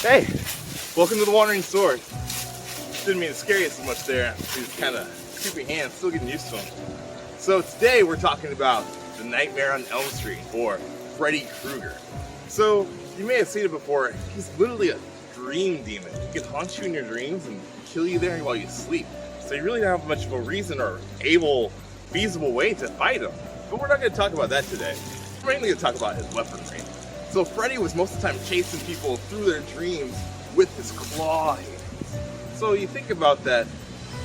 Hey, welcome to the Wandering Sword. Didn't mean to scare you so much there. These kind of creepy hands, still getting used to them. So today we're talking about the Nightmare on Elm Street, or Freddy Krueger. So you may have seen it before. He's literally a dream demon. He can haunt you in your dreams and kill you there while you sleep. So you really don't have much of a reason or feasible way to fight him. But we're not going to talk about that today. We're mainly going to talk about his weaponry. So Freddy was most of the time chasing people through their dreams with his claw hands. So you think about that,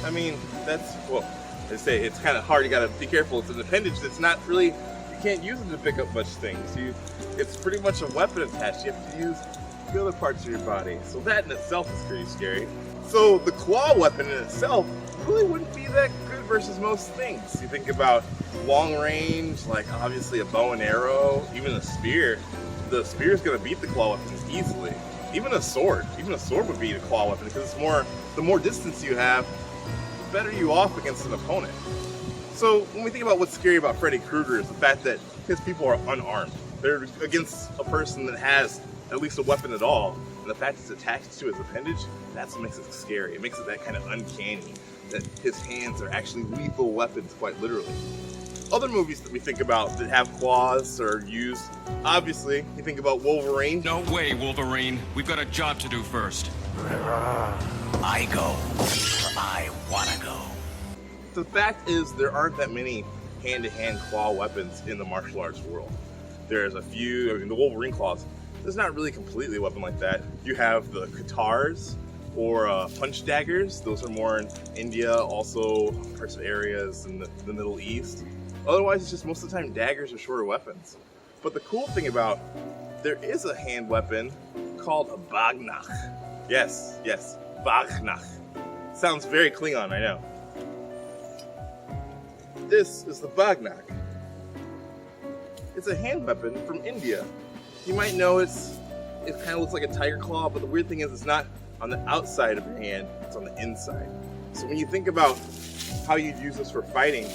I mean, that's, well, they say it's kind of hard, you gotta be careful. It's an appendage that's not really, you can't use it to pick up much things. It's pretty much a weapon attached. You have to use the other parts of your body. So that in itself is pretty scary. So the claw weapon in itself really wouldn't be that good versus most things. You think about long range, like obviously a bow and arrow, even a spear. The spear is going to beat the claw weapon easily. Even a sword would beat a claw weapon because it's more, the more distance you have, the better you off against an opponent. So when we think about what's scary about Freddy Krueger is the fact that his people are unarmed. They're against a person that has at least a weapon at all, and the fact it's attached to his appendage, that's what makes it scary. It makes it that kind of uncanny, that his hands are actually lethal weapons, quite literally. Other movies that we think about that have claws or used, obviously, you think about Wolverine. No way, Wolverine. We've got a job to do first. I go where I wanna go. The fact is, there aren't that many hand-to-hand claw weapons in the martial arts world. There's a few, I mean, the Wolverine claws, there's not really completely a weapon like that. You have the katars or punch daggers. Those are more in India, also parts of areas in the Middle East. Otherwise, it's just most of the time daggers or shorter weapons. But the cool thing about, there is a hand weapon called a Bagh Nakh. Yes, Bagh Nakh. Sounds very Klingon, I know. This is the Bagh Nakh. It's a hand weapon from India. You might know it kind of looks like a tiger claw, but the weird thing is it's not on the outside of your hand, it's on the inside. So when you think about how you'd use this for fighting,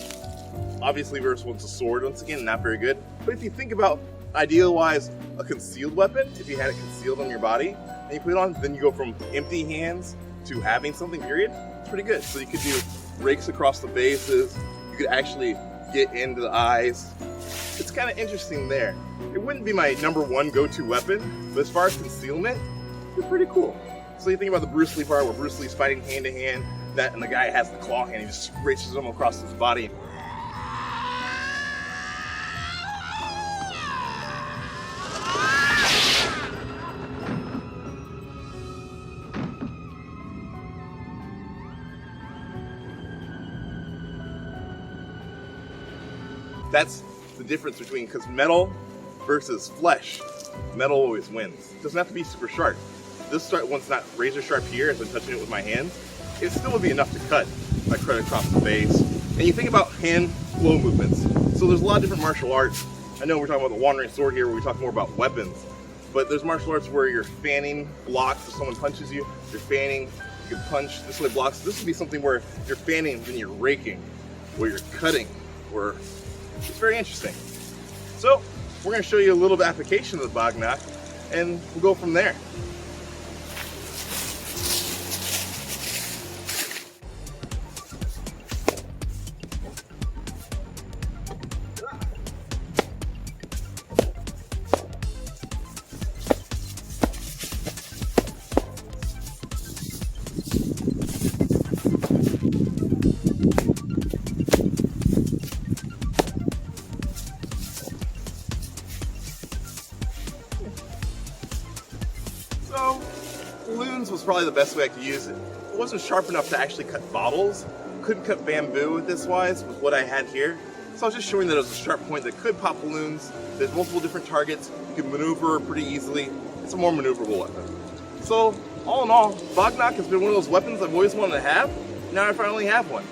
obviously versus one's a sword, once again, not very good. But if you think about, ideal-wise, a concealed weapon, if you had it concealed on your body, and you put it on, then you go from empty hands to having something, period, it's pretty good. So you could do rakes across the bases, you could actually get into the eyes. It's kind of interesting there. It wouldn't be my #1 go-to weapon, but as far as concealment, it's pretty cool. So you think about the Bruce Lee part where Bruce Lee's fighting hand-to-hand, and the guy has the claw hand, he just races him across his body. That's the difference between, because metal versus flesh, metal always wins. It doesn't have to be super sharp. This one's not razor sharp here as I'm touching it with my hands. It still would be enough to cut if I cut it across the base. And you think about hand flow movements. So there's a lot of different martial arts. I know we're talking about the Wandering Sword here where we talk more about weapons, but there's martial arts where you're fanning blocks. If someone punches you, you're fanning, you can punch this way blocks. This would be something where you're fanning, then you're raking, where you're cutting, where it's very interesting. So we're going to show you a little bit of application of the Bagh Nakh, and we'll go from there. So, balloons was probably the best way I could use it. It wasn't sharp enough to actually cut bottles. Couldn't cut bamboo with this wise, with what I had here. So I was just showing that it was a sharp point that could pop balloons. There's multiple different targets. You can maneuver pretty easily. It's a more maneuverable weapon. So, all in all, Bagh Nakh has been one of those weapons I've always wanted to have. Now I finally have one.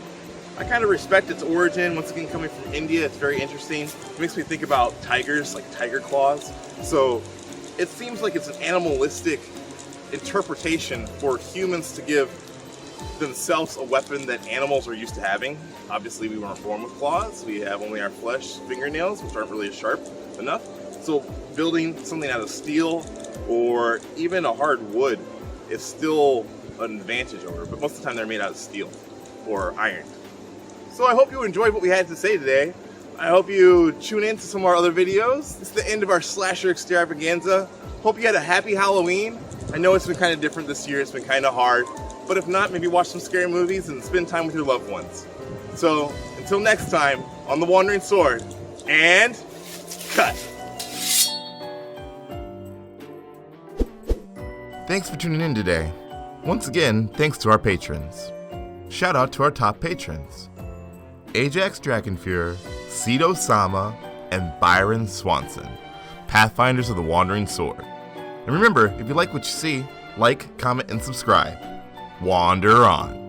I kind of respect its origin. Once again, coming from India, it's very interesting. It makes me think about tigers, like tiger claws. So it seems like it's an animalistic interpretation for humans to give themselves a weapon that animals are used to having. Obviously, we weren't born with claws. We have only our flesh fingernails, which aren't really sharp enough. So building something out of steel or even a hard wood is still an advantage over it, but most of the time they're made out of steel or iron. So I hope you enjoyed what we had to say today. I hope you tune in to some of our other videos. It's the end of our slasher extravaganza. Hope you had a happy Halloween. I know it's been kind of different this year, it's been kind of hard, but if not, maybe watch some scary movies and spend time with your loved ones. So until next time, on The Wandering Sword, and cut. Thanks for tuning in today. Once again, thanks to our patrons. Shout out to our top patrons: Ajax Dragonfuhrer, Cedo Sama, and Byron Swanson, Pathfinders of the Wandering Sword. And remember, if you like what you see, like, comment, and subscribe. Wander on.